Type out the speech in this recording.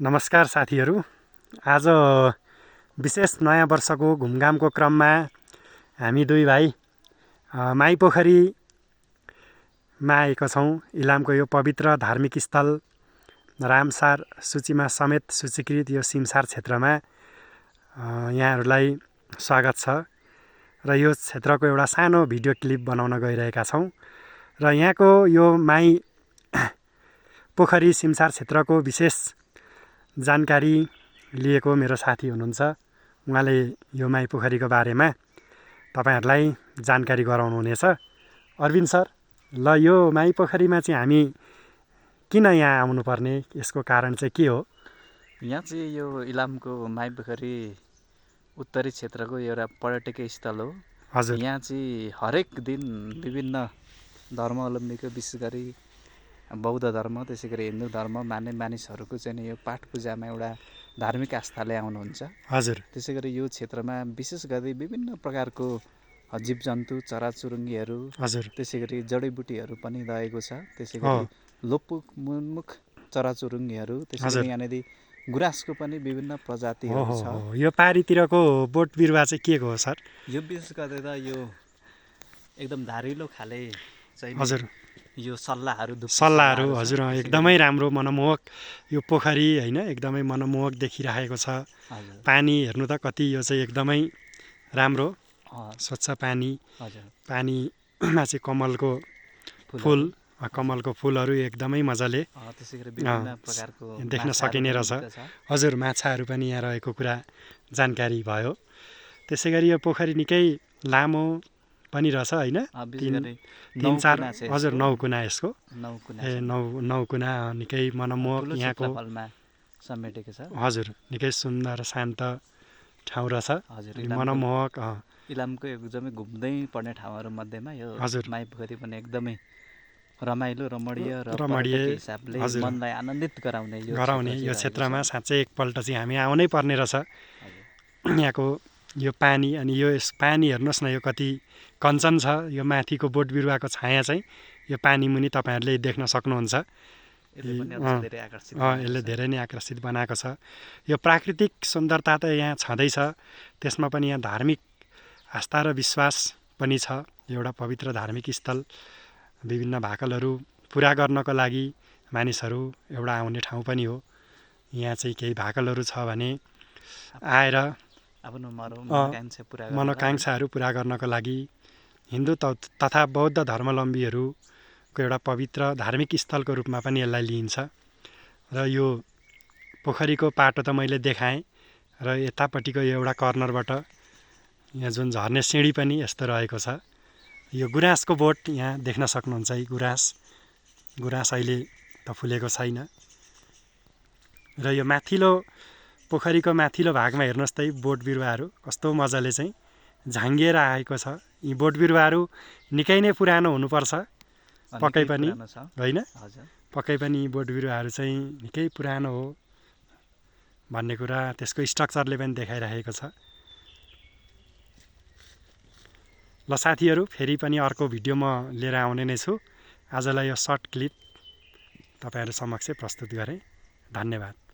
नमस्कार साथीहरू। आज विशेष नयाँ वर्षको घुमघामको क्रममा हामी दुई भाइ माई पोखरीमा आएका छौँ। इलामको यो पवित्र धार्मिक स्थल रामसार सूचीमा समेत सूचीकृत यो सिमसार क्षेत्रमा यहाँहरूलाई स्वागत छ र यो क्षेत्रको एउटा सानो भिडियो क्लिप बनाउन गइरहेका छौँ र यहाँको यो माई पोखरी सिमसार क्षेत्रको विशेष जानकारी लिएको मेरो साथी हुनुहुन्छ। उहाँले यो माई पोखरीको बारेमा तपाईहरुलाई जानकारी गराउनुहुनेछ। अरविन्द सर, ल यो माई पोखरीमा चाहिँ हामी किन यहाँ आउनुपर्ने, यसको कारण चाहिँ के हो? यहाँ चाहिँ यो इलामको माई पोखरी उत्तरी क्षेत्रको एउटा पर्यटकीय स्थल हो। हजुर। यहाँ चाहिँ हरेक दिन विभिन्न धर्मावलम्बीको, विशेष गरी बौद्ध धर्म, त्यसै गरी हिन्दू धर्म मान्ने मानिसहरूको चाहिँ यो पाठ पूजामा एउटा धार्मिक आस्थाले आउनुहुन्छ। हजुर। त्यसै गरी यो क्षेत्रमा विशेष गरी विभिन्न प्रकारको जीवजन्तु, चराचुरुङ्गीहरू, हजुर, त्यसै गरी जडीबुटीहरू पनि रहेको छ। त्यसै गरी लोपोन्मुख चराचुरुङ्गीहरू, त्यसै गरी यहाँनिर गुराँसको पनि विभिन्न प्रजातिहरू छ। यो पारीतिरको बोट बिरुवा चाहिँ के हो सर? यो विशेष गरेर यो एकदम धारिलो खाले चाहिँ हजुर, यो सल्लाहरू हजुर, एकदमै राम्रो मनमोहक यो पोखरी हैन, एकदमै मनमोहक देखिरहेको छ। पानी हेर्नु त कति, यो चाहिँ एकदमै राम्रो स्वच्छ पानी। पानीमा चाहिँ कमलको फुलहरू एकदमै मजाले देख्न सकिने रहेछ। हजुर, माछाहरू पनि यहाँ रहेको कुरा जानकारी भयो। त्यसै गरी यो पोखरी निकै लामो पनि रहेछ हैन, 3-4 हजुर 9 कुना यसको। नौ कुना निकै मनमोहक यहाँको समेटेको छ। हजुर, निकै सुन्दर शान्त ठाउँ रहेछ, मनमोहक। इलामको एकदमै घुम्दै पर्ने ठाउँहरू मध्येमा यो माई पोखरी पनि एकदमै रमाइलो, रमणीय हिसाबले मनलाई आनन्दित गराउने यो क्षेत्रमा साँच्चै एकपल्ट चाहिँ हामी आउनै पर्ने रहेछ। यहाँको यो पानी, अनि यो पानी हेर्नुहोस् न, यो कति कञ्चन छ। यो माथिको बोट बिरुवाको छाया चाहिँ यो पानी मुनि तपाईहरुले देख्न सक्नुहुन्छ। यसले धेरै नै आकर्षित बनाएको छ। यो प्राकृतिक सुन्दरता त यहाँ छँदैछ, त्यसमा पनि यहाँ धार्मिक आस्था र विश्वास पनि छ। एउटा पवित्र धार्मिक स्थल, विभिन्न भाकलहरू पुरा गर्नको लागि मानिसहरू एउटा आउने ठाउँ पनि हो। यहाँ चाहिँ केही भाकलहरू छ भने आएर मनोकांक्षाहरू पुरा गर्नको लागि हिन्दू तथा बौद्ध धर्मावलम्बीहरूको एउटा पवित्र धार्मिक स्थलको रूपमा पनि यसलाई लिइन्छ। र यो पोखरीको पाटो त मैले देखाएँ, र यतापट्टिको एउटा कर्नरबाट यहाँ जुन झर्ने सिँढी पनि यस्तो रहेको छ। यो गुराँसको बोट यहाँ देख्न सक्नुहुन्छ। गुराँस अहिले त फुलेको छैन। र यो माथिल्लो पोखरीको माथिल्लो भागमा हेर्नुहोस् त, बोट बिरुवाहरू कस्तो मजाले चाहिँ झाङ्गिएर आएको छ। यी बोट बिरुवाहरू निकै नै पुरानो हुनुपर्छ, पक्कै पनि होइन, पक्कै पनि बोट बिरुवाहरू चाहिँ निकै पुरानो हो भन्ने कुरा त्यसको स्ट्रक्चरले पनि देखाइरहेको छ। ल साथीहरू, फेरि पनि अर्को भिडियो म लिएर आउने नै छु। आजलाई यो सर्ट क्लिप तपाईहरु समक्ष प्रस्तुत गरेँ। धन्यवाद।